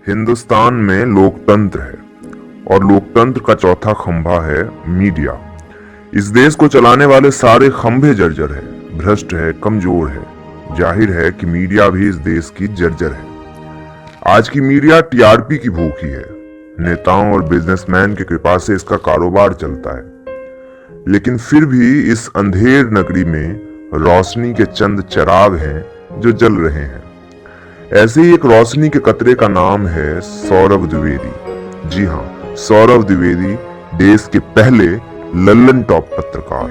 हिंदुस्तान में लोकतंत्र है और लोकतंत्र का चौथा खंभा है मीडिया। इस देश को चलाने वाले सारे खंभे जर्जर है, भ्रष्ट है, कमजोर है। जाहिर है कि मीडिया भी इस देश की जर्जर है। आज की मीडिया टीआरपी की भूखी है। नेताओं और बिजनेसमैन की कृपा से इसका कारोबार चलता है, लेकिन फिर भी इस अंधेर नगरी में रोशनी के चंद चिराग हैं जो जल रहे हैं। ऐसे ही एक रोशनी के कतरे का नाम है सौरभ द्विवेदी। जी हाँ, सौरभ द्विवेदी देश के पहले लल्लन टॉप पत्रकार।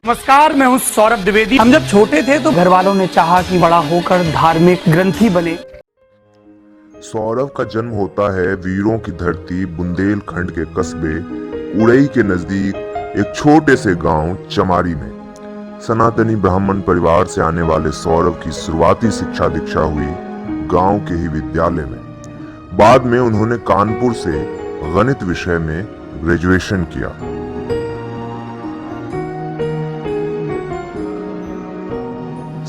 नमस्कार, मैं हूं सौरभ द्विवेदी। हम जब छोटे थे तो घर वालों ने चाहा कि बड़ा होकर धार्मिक ग्रंथी बने। सौरभ का जन्म होता है वीरों की धरती बुंदेलखंड के कस्बे उड़ई के नजदीक एक छोटे से गांव चमारी में। सनातनी ब्राह्मण परिवार से आने वाले सौरभ की शुरुआती शिक्षा दीक्षा हुई गांव के ही विद्यालय में। बाद में उन्होंने कानपुर से गणित विषय में ग्रेजुएशन किया।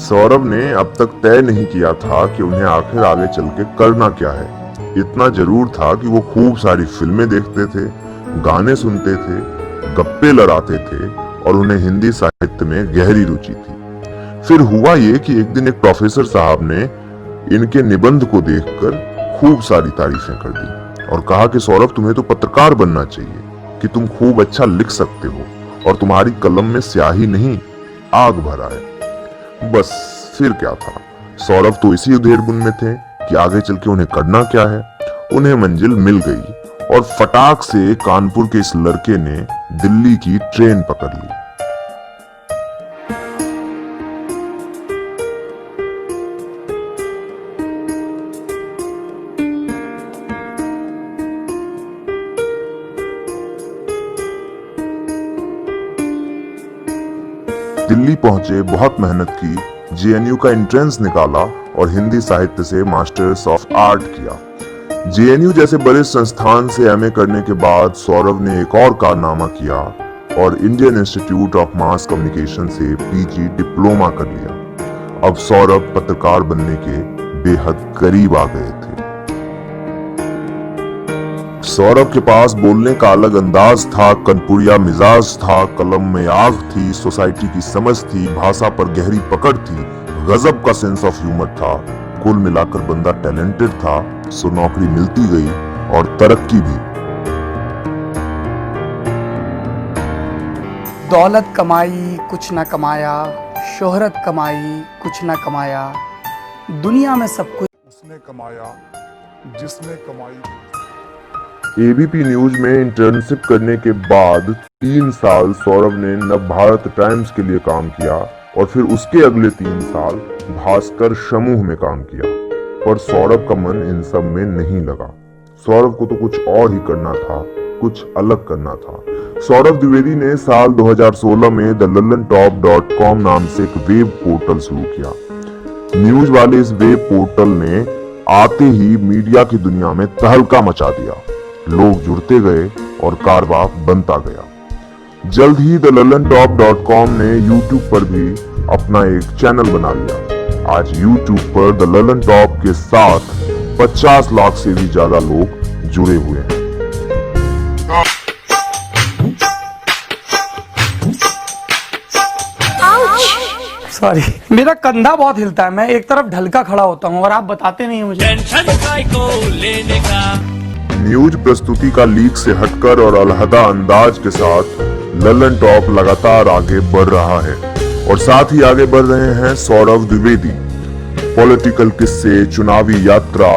सौरभ ने अब तक तय नहीं किया था कि उन्हें आखिर आगे चल के करना क्या है। इतना जरूर था कि वो खूब सारी फिल्में देखते थे, गाने सुनते थे, गप्पे लड़ाते थे और उन्हें हिंदी साहित्य में गहरी रुचि थी। फिर हुआ ये कि एक दिन एक प्रोफेसर साहब ने इनके निबंध को देखकर खूब सारी तारीफें कर दी और कहा कि सौरभ, तुम्हें तो पत्रकार बनना चाहिए, कि तुम खूब अच्छा लिख सकते हो और तुम्हारी कलम में स्याही नहीं आग भरा है। बस फिर क्या था, सौरभ तो इसी उधेड़बुन में थे कि आगे चल के उन्हें करना क्या है। उन्हें मंजिल मिल गई और फटाक से कानपुर के इस लड़के ने दिल्ली की ट्रेन पकड़ ली। दिल्ली पहुंचे, बहुत मेहनत की, जेएनयू का एंट्रेंस निकाला और हिंदी साहित्य से मास्टर्स ऑफ आर्ट किया। जेएनयू जैसे बड़े संस्थान से एमए करने के बाद सौरभ ने एक और कारनामा किया और Indian institute of mass communication से पीजी डिप्लोमा कर लिया। अब सौरभ पत्रकार बनने के बेहद करीब आ गए थे। सौरभ के पास बोलने का अलग अंदाज था, कनपुरिया मिजाज था, कलम में आग थी, सोसाइटी की समझ थी, भाषा पर गहरी पकड़ थी, गजब का सेंस ऑफ ह्यूमर था। कुल मिलाकर बंदा टैलेंटेड था। सो नौकरी मिलती गई और तरक्की भी। दौलत कमाई कुछ न कमाया, शोहरत कमाई कुछ न कमाया, दुनिया में सब कुछ उसने कमाया जिसने कमाई। एबीपी न्यूज में इंटर्नशिप करने के बाद 3 साल सौरभ ने नवभारत टाइम्स के लिए काम किया और फिर उसके अगले 3 साल भास्कर समूह में काम किया। पर सौरभ का मन इन सब में नहीं लगा। सौरभ को तो कुछ और ही करना था, कुछ अलग करना था। सौरभ द्विवेदी ने साल 2016 में thelallantop.com नाम से एक वेब पोर्टल शुरू किया। न्यूज वाले इस वेब पोर्टल ने आते ही मीडिया की दुनिया में तहलका मचा दिया। लोग जुड़ते गए और कारवां बनता गया। जल्द ही thelallantop.com ने यूट्यूब पर भी अपना एक चैनल बना लिया। आज यूट्यूब पर द ललन टॉप के साथ 50 लाख से भी ज्यादा लोग जुड़े हुए हैं। सॉरी, मेरा कंधा बहुत हिलता है। मैं एक तरफ ढलका खड़ा होता हूँ और आप बताते नहीं मुझे। टेंशन को लेने का न्यूज प्रस्तुति का लीक से हटकर और अलहदा अंदाज के साथ ललन टॉप लगातार आगे बढ़ रहा है और साथ ही आगे बढ़ रहे हैं सौरभ द्विवेदी। पॉलिटिकल किस्से, चुनावी यात्रा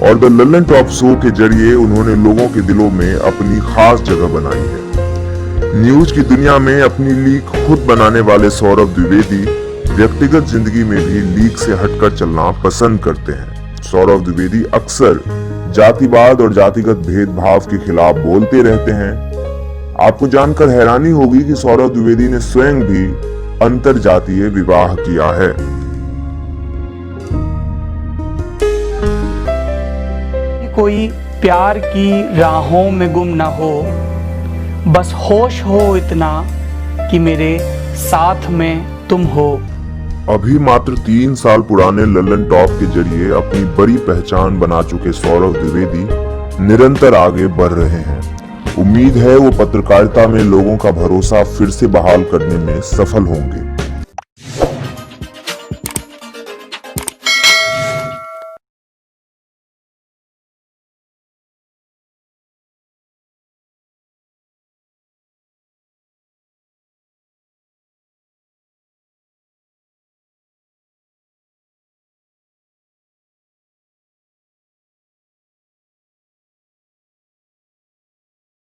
और द ललन टॉप शो के जरिए उन्होंने लोगों के दिलों में अपनी खास जगह बनाई है। न्यूज की दुनिया में अपनी लीक खुद बनाने वाले सौरभ द्विवेदी व्यक्तिगत जिंदगी में भी लीक से हटकर चलना पसंद करते हैं। सौरभ द्विवेदी अक्सर जातिवाद और जातिगत भेदभाव के खिलाफ बोलते रहते हैं। आपको जानकर हैरानी होगी कि सौरभ द्विवेदी ने स्वयं भी अंतर जातीय विवाह किया है। कोई प्यार की राहों में गुम ना हो, बस होश हो इतना कि मेरे साथ में तुम हो। अभी मात्र 3 साल पुराने लल्लन टॉप के जरिए अपनी बड़ी पहचान बना चुके सौरव द्विवेदी निरंतर आगे बढ़ रहे हैं। उम्मीद है वो पत्रकारिता में लोगों का भरोसा फिर से बहाल करने में सफल होंगे।